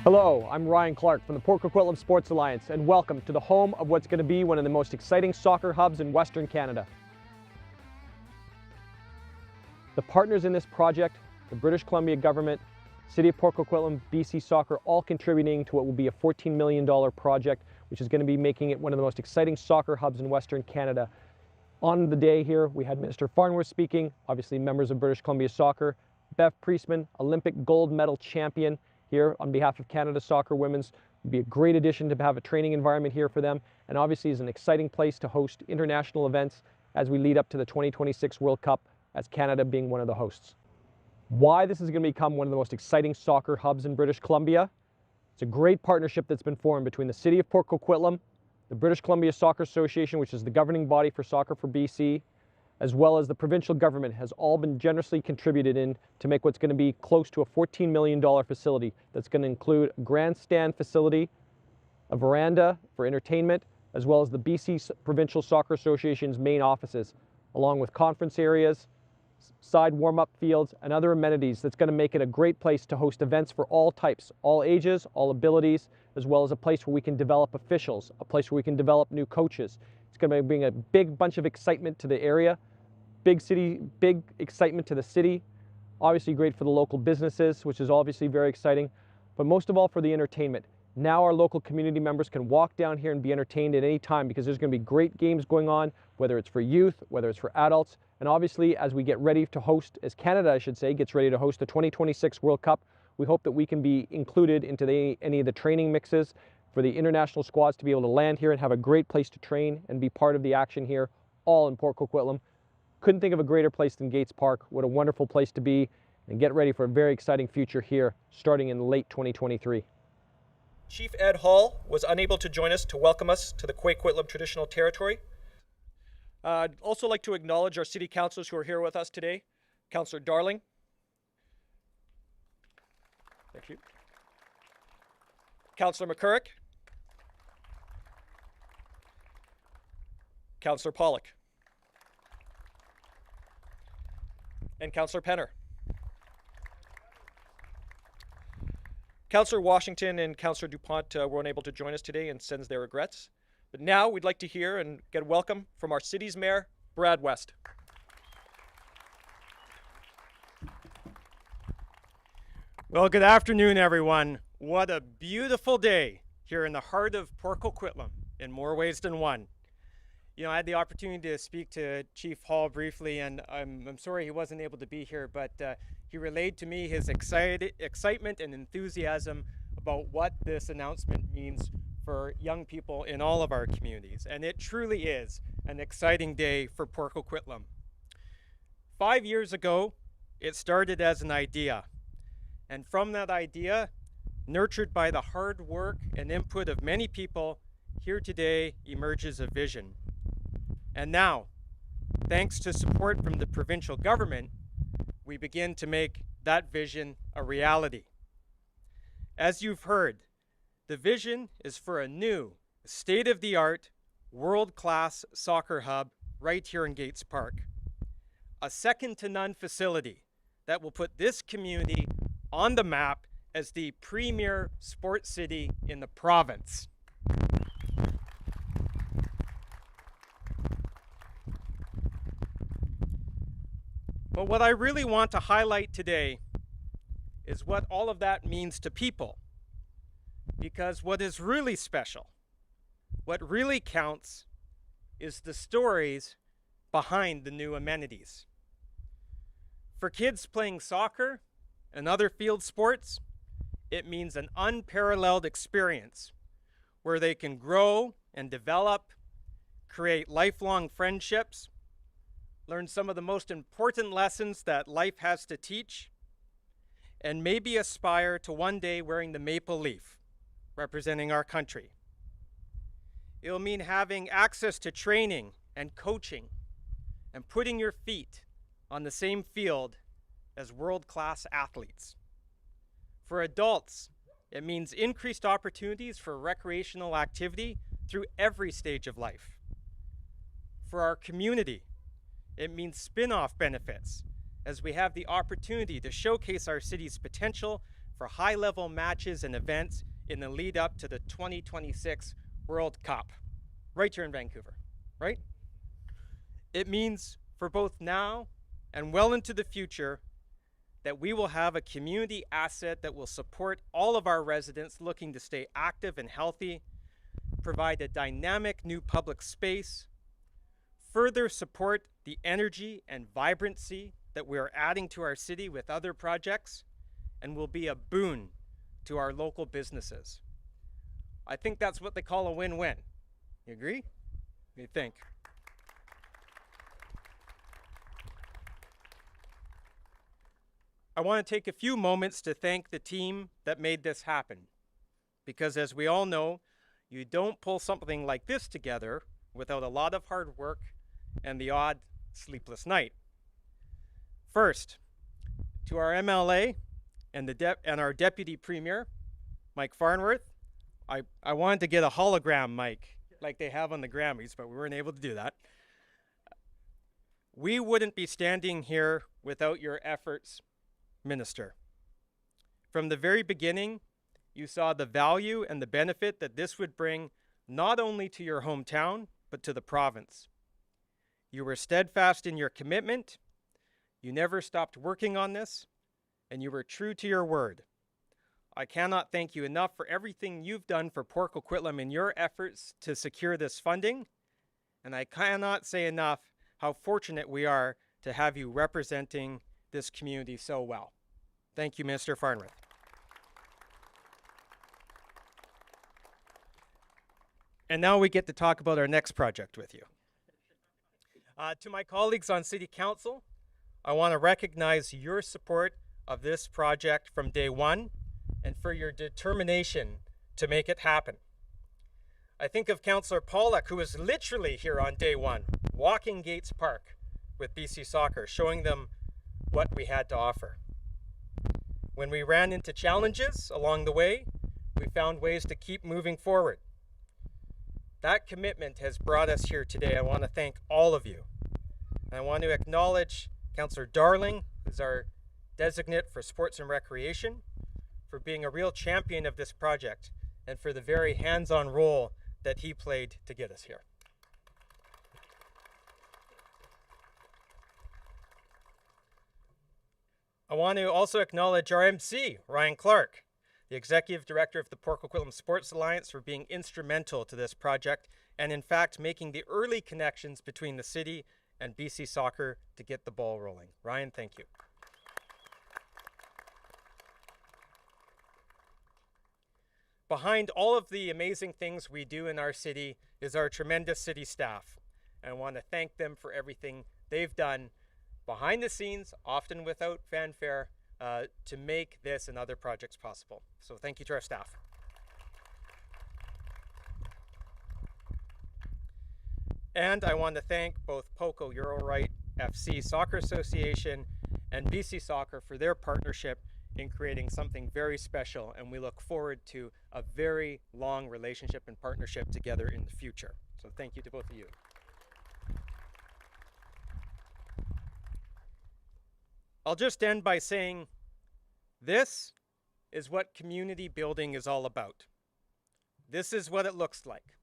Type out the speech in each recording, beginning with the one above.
Hello, I'm Ryan Clark from the Port Coquitlam Sports Alliance, and welcome to the home of what's going to be one of the most exciting soccer hubs in Western Canada. The partners in this project, the British Columbia government, City of Port Coquitlam, BC Soccer, all contributing to what will be a $14 million project, which is going to be making it one of the most exciting soccer hubs in Western Canada. On the day here, we had Mr. Farnworth speaking, obviously members of British Columbia Soccer, Bev Priestman, Olympic gold medal champion, here on behalf of Canada Soccer Women's. It would be a great addition to have a training environment here for them, and obviously is an exciting place to host international events as we lead up to the 2026 World Cup, as Canada being one of the hosts. Why this is going to become one of the most exciting soccer hubs in British Columbia? It's a great partnership that's been formed between the City of Port Coquitlam, the British Columbia Soccer Association, which is the governing body for soccer for BC, as well as the provincial government, has all been generously contributed in to make what's going to be close to a $14 million facility that's going to include a grandstand facility, a veranda for entertainment, as well as the BC Provincial Soccer Association's main offices, along with conference areas, side warm-up fields, and other amenities that's going to make it a great place to host events for all types, all ages, all abilities, as well as a place where we can develop officials, a place where we can develop new coaches. It's going to bring a big bunch of excitement to the area. Big excitement to the city, obviously great for the local businesses, which is obviously very exciting, but most of all for the entertainment. Now our local community members can walk down here and be entertained at any time, because there's going to be great games going on, whether it's for youth, whether it's for adults, and obviously as we get ready to host, as Canada I should say, gets ready to host the 2026 World Cup, we hope that we can be included into any of the training mixes for the international squads to be able to land here and have a great place to train and be part of the action here, all in Port Coquitlam. Couldn't think of a greater place than Gates Park. What a wonderful place to be, and get ready for a very exciting future here starting in late 2023. Chief Ed Hall was unable to join us to welcome us to the Coquitlam traditional territory. I'd also like to acknowledge our city councilors who are here with us today. Councillor Darling. Thank you. Councillor McCurrick. Councillor Pollock. And Councillor Penner. Councillor Washington and Councillor DuPont were unable to join us today and sends their regrets. But now we'd like to hear and get a welcome from our city's mayor, Brad West. Well, good afternoon, everyone. What a beautiful day here in the heart of Port Coquitlam in more ways than one. You know, I had the opportunity to speak to Chief Hall briefly, and I'm sorry he wasn't able to be here, but he relayed to me his excitement and enthusiasm about what this announcement means for young people in all of our communities. And it truly is an exciting day for Port Coquitlam. 5 years ago, it started as an idea. And from that idea, nurtured by the hard work and input of many people, here today emerges a vision. And now, thanks to support from the provincial government, we begin to make that vision a reality. As you've heard, the vision is for a new, state-of-the-art, world-class soccer hub right here in Gates Park. A second-to-none facility that will put this community on the map as the premier sports city in the province. But what I really want to highlight today is what all of that means to people. Because what is really special, what really counts, is the stories behind the new amenities. For kids playing soccer and other field sports, it means an unparalleled experience where they can grow and develop, create lifelong friendships, learn some of the most important lessons that life has to teach, and maybe aspire to one day wearing the maple leaf, representing our country. It'll mean having access to training and coaching and putting your feet on the same field as world-class athletes. For adults, it means increased opportunities for recreational activity through every stage of life. For our community, it means spin-off benefits as we have the opportunity to showcase our city's potential for high-level matches and events in the lead up to the 2026 World Cup, right here in Vancouver, right? It means for both now and well into the future that we will have a community asset that will support all of our residents looking to stay active and healthy, provide a dynamic new public space, further support the energy and vibrancy that we are adding to our city with other projects, and will be a boon to our local businesses. I think that's what they call a win-win. You agree? What do you think? I want to take a few moments to thank the team that made this happen, because as we all know, you don't pull something like this together without a lot of hard work and the odd sleepless night. First, to our MLA and our Deputy Premier, Mike Farnworth, I wanted to get a hologram mic like they have on the Grammys, but we weren't able to do that. We wouldn't be standing here without your efforts, Minister. From the very beginning, you saw the value and the benefit that this would bring not only to your hometown, but to the province. You were steadfast in your commitment, you never stopped working on this, and you were true to your word. I cannot thank you enough for everything you've done for Port Coquitlam in your efforts to secure this funding, and I cannot say enough how fortunate we are to have you representing this community so well. Thank you, Minister Farnworth. And now we get to talk about our next project with you. To my colleagues on City Council, I want to recognize your support of this project from day one and for your determination to make it happen. I think of Councillor Pollack, who was literally here on day one, walking Gates Park with BC Soccer, showing them what we had to offer. When we ran into challenges along the way, we found ways to keep moving forward. That commitment has brought us here today. I want to thank all of you. And I want to acknowledge Councillor Darling, who's our designate for Sports and Recreation, for being a real champion of this project and for the very hands-on role that he played to get us here. I want to also acknowledge our MC, Ryan Clark, the Executive Director of the Port Coquitlam Sports Alliance, for being instrumental to this project and in fact making the early connections between the city and BC Soccer to get the ball rolling. Ryan, thank you. Behind all of the amazing things we do in our city is our tremendous city staff. And I want to thank them for everything they've done behind the scenes, often without fanfare, to make this and other projects possible. So thank you to our staff. And I want to thank both POCO Euroright FC Soccer Association and BC Soccer for their partnership in creating something very special, and we look forward to a very long relationship and partnership together in the future. So thank you to both of you. I'll just end by saying this is what community building is all about. This is what it looks like.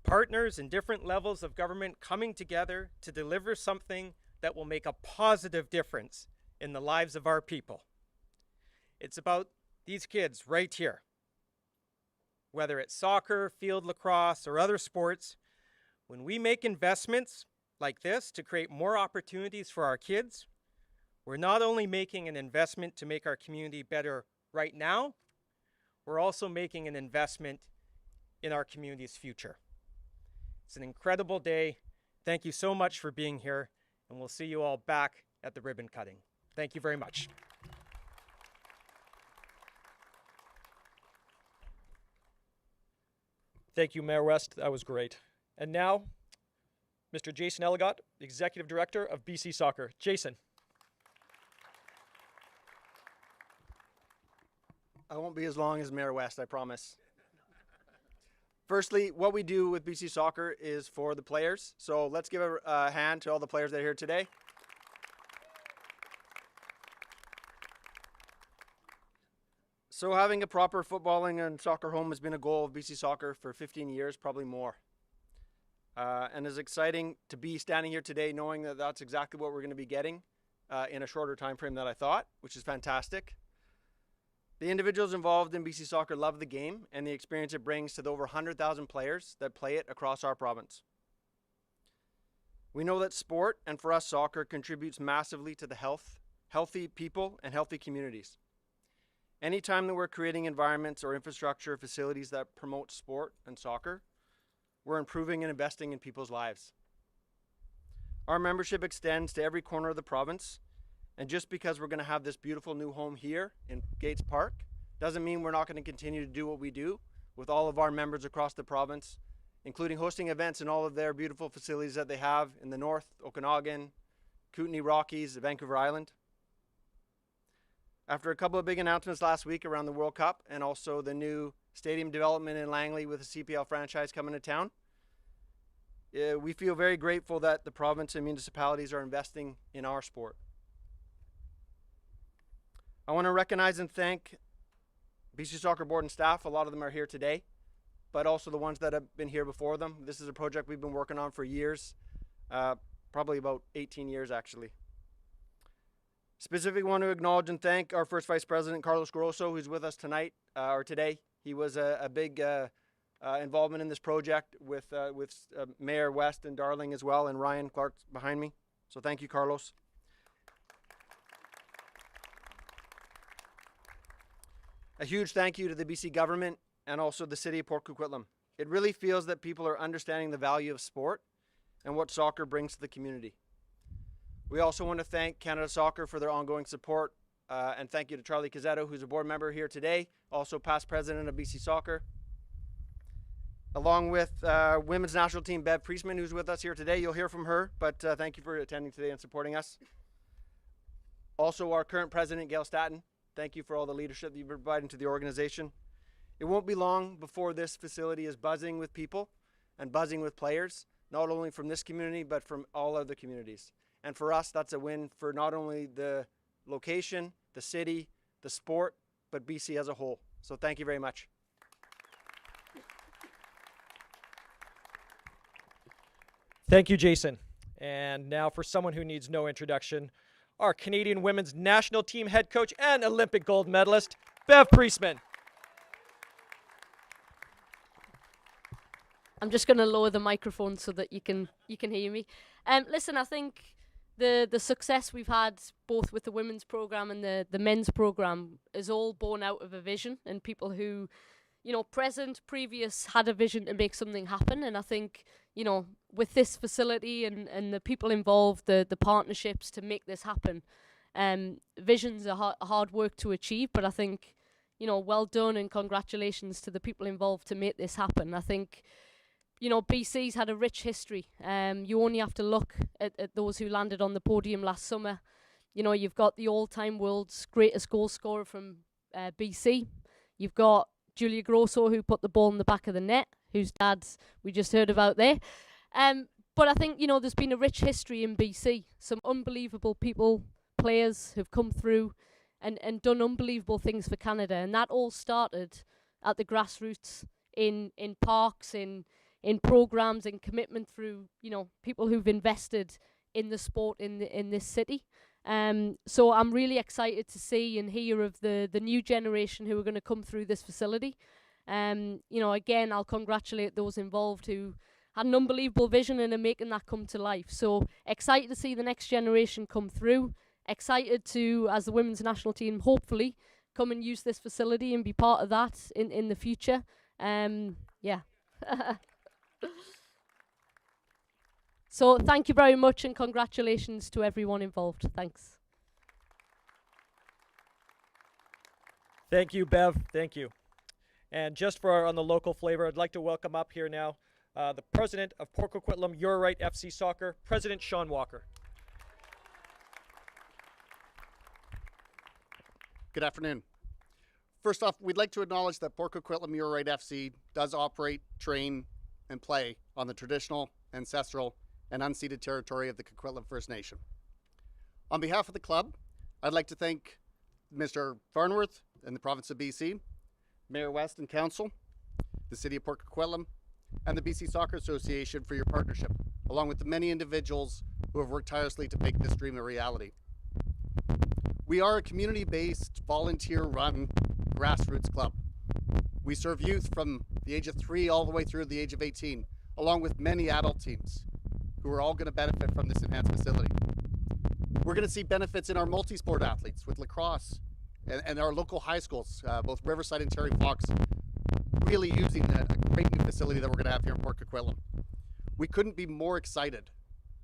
Partners in different levels of government coming together to deliver something that will make a positive difference in the lives of our people. It's about these kids right here. Whether it's soccer, field lacrosse, or other sports, when we make investments like this to create more opportunities for our kids, we're not only making an investment to make our community better right now, we're also making an investment in our community's future. It's an incredible day. Thank you so much for being here, and we'll see you all back at the ribbon cutting. Thank you very much. Thank you, Mayor West. That was great. And now, Mr. Jason Elligot, Executive Director of BC Soccer. Jason. I won't be as long as Mayor West, I promise. Firstly, what we do with BC Soccer is for the players. So let's give a hand to all the players that are here today. So having a proper footballing and soccer home has been a goal of BC Soccer for 15 years, probably more. And it's exciting to be standing here today knowing that that's exactly what we're going to be getting in a shorter time frame than I thought, which is fantastic. The individuals involved in BC Soccer love the game and the experience it brings to the over 100,000 players that play it across our province. We know that sport, and for us soccer, contributes massively to the healthy people and healthy communities. Anytime that we're creating environments or infrastructure facilities that promote sport and soccer, we're improving and investing in people's lives. Our membership extends to every corner of the province, and just because we're going to have this beautiful new home here in Gates Park doesn't mean we're not going to continue to do what we do with all of our members across the province, including hosting events in all of their beautiful facilities that they have in the north, Okanagan, Kootenay Rockies, Vancouver Island. After a couple of big announcements last week around the World Cup and also the new stadium development in Langley with a CPL franchise coming to town, we feel very grateful that the province and municipalities are investing in our sport. I want to recognize and thank BC Soccer Board and staff. A lot of them are here today, but also the ones that have been here before them. This is a project we've been working on for years, probably about 18 years actually. Specifically want to acknowledge and thank our first Vice President, Carlos Grosso, who's with us tonight, or today. He was a big involvement in this project with Mayor West and Darling as well, and Ryan Clark behind me. So thank you, Carlos. A huge thank you to the BC government and also the city of Port Coquitlam. It really feels that people are understanding the value of sport and what soccer brings to the community. We also want to thank Canada Soccer for their ongoing support, and thank you to Charlie Cazzetto, who's a board member here today, also past president of BC Soccer. Along with women's national team Bev Priestman, who's with us here today. You'll hear from her, but thank you for attending today and supporting us. Also our current president, Gail Staton. Thank you for all the leadership that you've provided to the organization. It won't be long before this facility is buzzing with people and buzzing with players, not only from this community, but from all other communities. And for us, that's a win for not only the location, the city, the sport, but BC as a whole. So thank you very much. Thank you, Jason. And now for someone who needs no introduction, our Canadian women's national team head coach and Olympic gold medalist, Bev Priestman. I'm just going to lower the microphone so that you can hear me. Listen, I think the success we've had both with the women's program and the men's program is all born out of a vision and people who, you know, previous had a vision to make something happen. And I think, you know, with this facility and the people involved, the partnerships to make this happen, visions are hard work to achieve. But I think, you know, well done and congratulations to the people involved to make this happen. I think, you know, BC's had a rich history. You only have to look at those who landed on the podium last summer. You know, you've got the all-time world's greatest goal scorer from BC. You've got Julia Grosso, who put the ball in the back of the net, whose dad's we just heard about there. But I think, you know, there's been a rich history in BC. Some unbelievable people, players who've come through and done unbelievable things for Canada. And that all started at the grassroots, in parks, in programs and commitment through, you know, people who've invested in the sport in this city. So I'm really excited to see and hear of the new generation who are going to come through this facility. You know, again, I'll congratulate those involved who had an unbelievable vision and are making that come to life. So excited to see the next generation come through. Excited to, as the women's national team, hopefully come and use this facility and be part of that in the future. Yeah. So thank you very much and congratulations to everyone involved. Thanks. Thank you, Bev. Thank you. And just for on the local flavor, I'd like to welcome up here now the president of Port Coquitlam You're Right FC Soccer, President Sean Walker. Good afternoon. First off, we'd like to acknowledge that Port Coquitlam You're Right FC does operate, train, and play on the traditional, ancestral, and unceded territory of the Coquitlam First Nation. On behalf of the club, I'd like to thank Mr. Farnworth and the province of BC, Mayor West and Council, the City of Port Coquitlam, and the BC Soccer Association for your partnership, along with the many individuals who have worked tirelessly to make this dream a reality. We are a community-based, volunteer-run grassroots club. We serve youth from the age of 3 all the way through the age of 18, along with many adult teams who are all going to benefit from this enhanced facility. We're going to see benefits in our multi-sport athletes with lacrosse and our local high schools, both Riverside and Terry Fox, really using a great new facility that we're going to have here in Port Coquitlam. We couldn't be more excited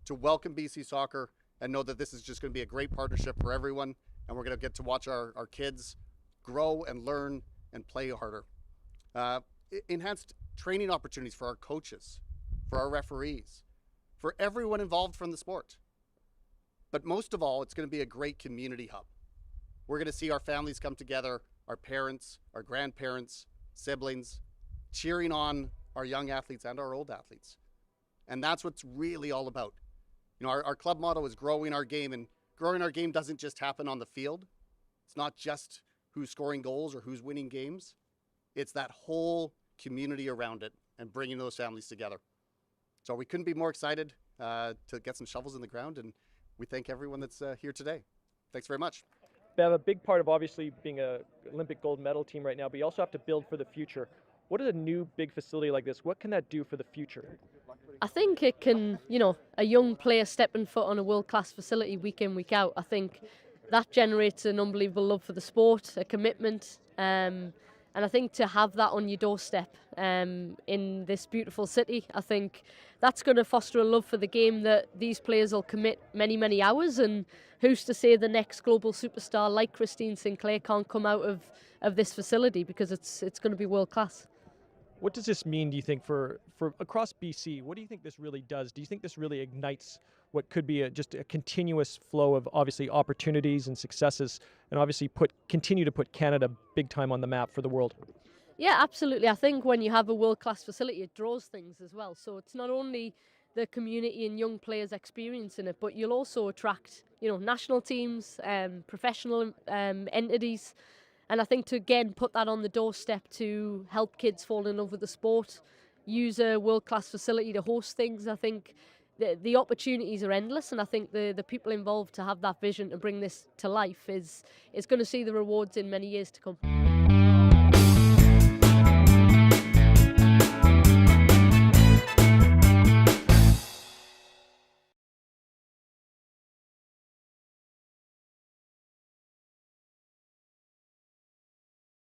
to welcome BC Soccer and know that this is just going to be a great partnership for everyone, and we're going to get to watch our kids grow and learn and play harder. Enhanced training opportunities for our coaches, for our referees, for everyone involved from the sport. But most of all, it's going to be a great community hub. We're going to see our families come together, our parents, our grandparents, siblings, cheering on our young athletes and our old athletes. And that's what's really all about. You know, our club motto is growing our game, and growing our game doesn't just happen on the field. It's not just who's scoring goals or who's winning games. It's that whole community around it and bringing those families together. So we couldn't be more excited to get some shovels in the ground, and we thank everyone that's here today. Thanks very much. Bev, a big part of obviously being an Olympic gold medal team right now, but you also have to build for the future. What is a new big facility like this? What can that do for the future? I think it can, a young player stepping foot on a world-class facility week in, week out, I think that generates an unbelievable love for the sport, a commitment, and I think to have that on your doorstep in this beautiful city, I think that's going to foster a love for the game that these players will commit many, many hours, and who's to say the next global superstar like Christine Sinclair can't come out of this facility, because it's going to be world-class. What does this mean, do you think, for across BC? What do you think this really does? Do you think this really ignites what could be just a continuous flow of obviously opportunities and successes, and obviously continue to put Canada big time on the map for the world? Yeah, absolutely. I think when you have a world-class facility, it draws things as well. So it's not only the community and young players experiencing it, but you'll also attract, national teams, professional entities. And I think to, again, put that on the doorstep to help kids fall in love with the sport, use a world-class facility to host things, I think the opportunities are endless. And I think the people involved to have that vision to bring this to life is going to see the rewards in many years to come.